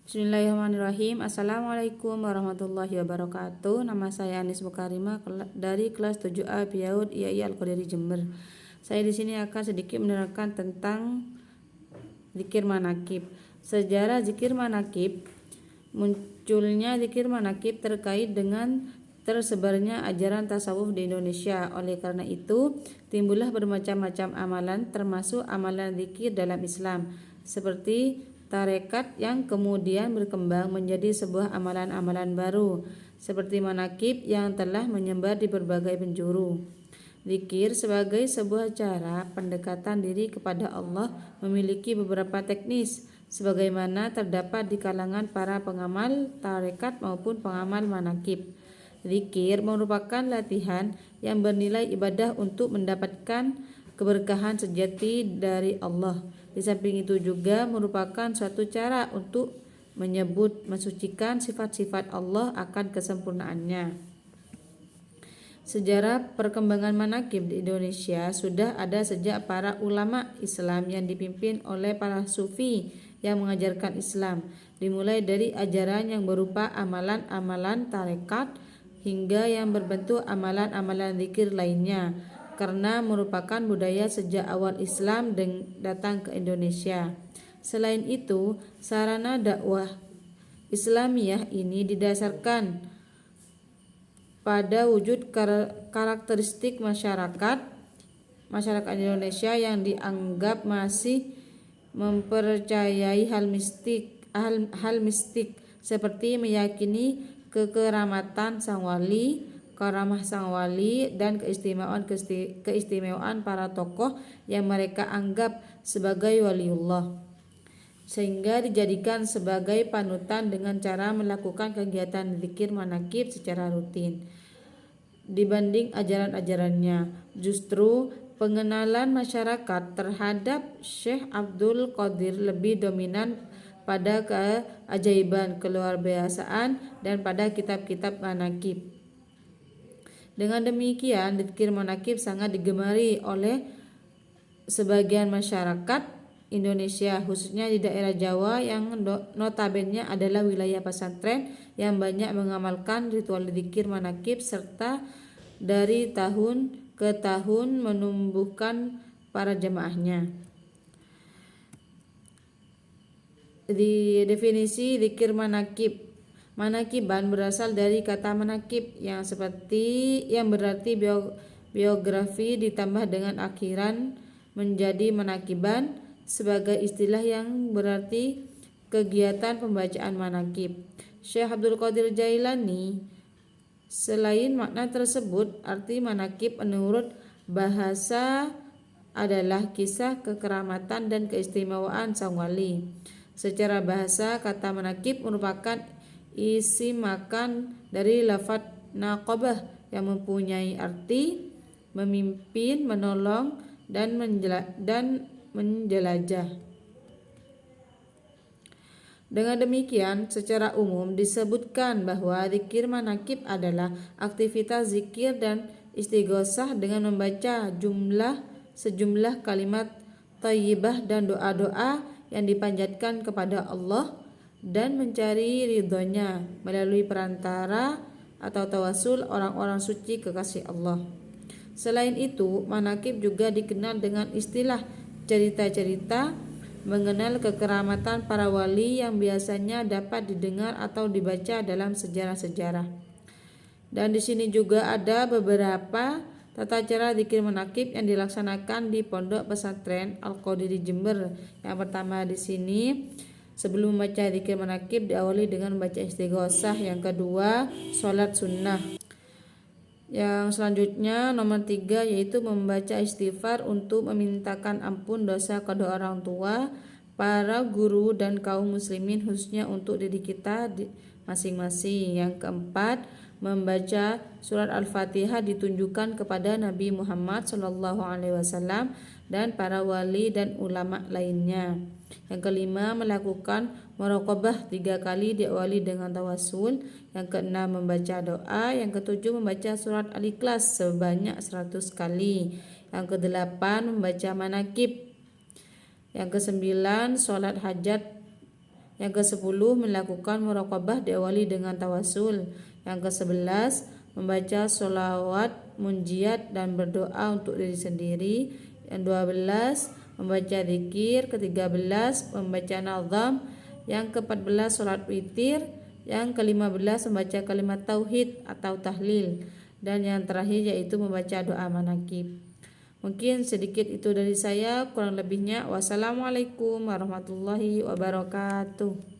Bismillahirrahmanirrahim. Assalamualaikum warahmatullahi wabarakatuh. Nama saya Anis Mukarima dari kelas 7A PIAUD IAI Al-Qadiri Jember. Saya di sini akan sedikit menerangkan tentang zikir manakib. Sejarah zikir manakib. Munculnya zikir manakib terkait dengan tersebarnya ajaran tasawuf di Indonesia. Oleh karena itu, timbullah bermacam-macam amalan termasuk amalan zikir dalam Islam, seperti tarekat yang kemudian berkembang menjadi sebuah amalan-amalan baru, seperti manakib yang telah menyebar di berbagai penjuru. Zikir sebagai sebuah cara pendekatan diri kepada Allah memiliki beberapa teknis, sebagaimana terdapat di kalangan para pengamal tarekat maupun pengamal manakib. Zikir merupakan latihan yang bernilai ibadah untuk mendapatkan keberkahan sejati dari Allah. Di samping itu juga merupakan suatu cara untuk menyebut mensucikan sifat-sifat Allah akan kesempurnaannya. Sejarah perkembangan manakib di Indonesia sudah ada sejak para ulama Islam yang dipimpin oleh para sufi yang mengajarkan Islam, dimulai dari ajaran yang berupa amalan-amalan tarekat hingga yang berbentuk amalan-amalan zikir lainnya, karena merupakan budaya sejak awal Islam datang ke Indonesia. Selain itu, sarana dakwah Islamiyah ini didasarkan pada wujud karakteristik masyarakat Indonesia yang dianggap masih mempercayai hal mistik seperti meyakini kekeramatan sang wali, karamah sang wali, dan keistimewaan para tokoh yang mereka anggap sebagai waliullah, sehingga dijadikan sebagai panutan dengan cara melakukan kegiatan zikir manakib secara rutin. Dibanding ajaran-ajarannya, justru pengenalan masyarakat terhadap Syekh Abdul Qadir lebih dominan pada keajaiban, keluar biasaan, dan pada kitab-kitab manakib. Dengan demikian, zikir manakib sangat digemari oleh sebagian masyarakat Indonesia, khususnya di daerah Jawa yang notabene adalah wilayah pesantren yang banyak mengamalkan ritual zikir manakib serta dari tahun ke tahun menumbuhkan para jemaahnya. Di definisi zikir manakib, manakiban berasal dari kata manakib yang berarti biografi ditambah dengan akhiran menjadi manakiban sebagai istilah yang berarti kegiatan pembacaan manakib. Syekh Abdul Qadir Jailani, selain makna tersebut, arti manakib menurut bahasa adalah kisah kekeramatan dan keistimewaan sang wali. Secara bahasa, kata manakib merupakan isim makan dari lafadz naqabah yang mempunyai arti memimpin, menolong, dan menjelajah. Dengan demikian, secara umum disebutkan bahwa zikir manakib adalah aktivitas zikir dan istighosah dengan membaca sejumlah kalimat thayyibah dan doa-doa yang dipanjatkan kepada Allah dan mencari ridhonya melalui perantara atau tawasul orang-orang suci kekasih Allah. Selain itu, manakib juga dikenal dengan istilah cerita-cerita mengenal kekeramatan para wali yang biasanya dapat didengar atau dibaca dalam sejarah-sejarah. Dan di sini juga ada beberapa tata cara zikir manakib yang dilaksanakan di Pondok Pesantren Al-Qadiri Jember. Yang pertama di sini, sebelum membaca zikir manakib diawali dengan membaca istighosah. Yang kedua, sholat sunnah. Yang selanjutnya nomor 3 yaitu membaca istighfar untuk memintakan ampun dosa kedua orang tua, para guru, dan kaum muslimin, khususnya untuk diri kita masing-masing. Yang keempat, membaca surat Al-Fatihah ditunjukkan kepada Nabi Muhammad SAW dan para wali dan ulama lainnya. Yang kelima, melakukan muraqabah 3 kali diawali dengan tawasul. Yang keenam, membaca doa. Yang ketujuh, membaca surat Al-Ikhlas sebanyak 100 kali. Yang kedelapan, membaca manakib. Yang kesembilan, sholat hajat Yang ke-10 melakukan muraqabah diawali dengan tawasul. Yang ke-11 membaca sholawat, munjiat dan berdoa untuk diri sendiri. Yang 12 membaca zikir. Ke-13 membaca nazam. Yang ke-14 sholat witir. Yang ke-15 membaca kalimat tauhid atau tahlil. Dan yang terakhir yaitu membaca doa manakib. Mungkin sedikit itu dari saya, kurang lebihnya wassalamualaikum warahmatullahi wabarakatuh.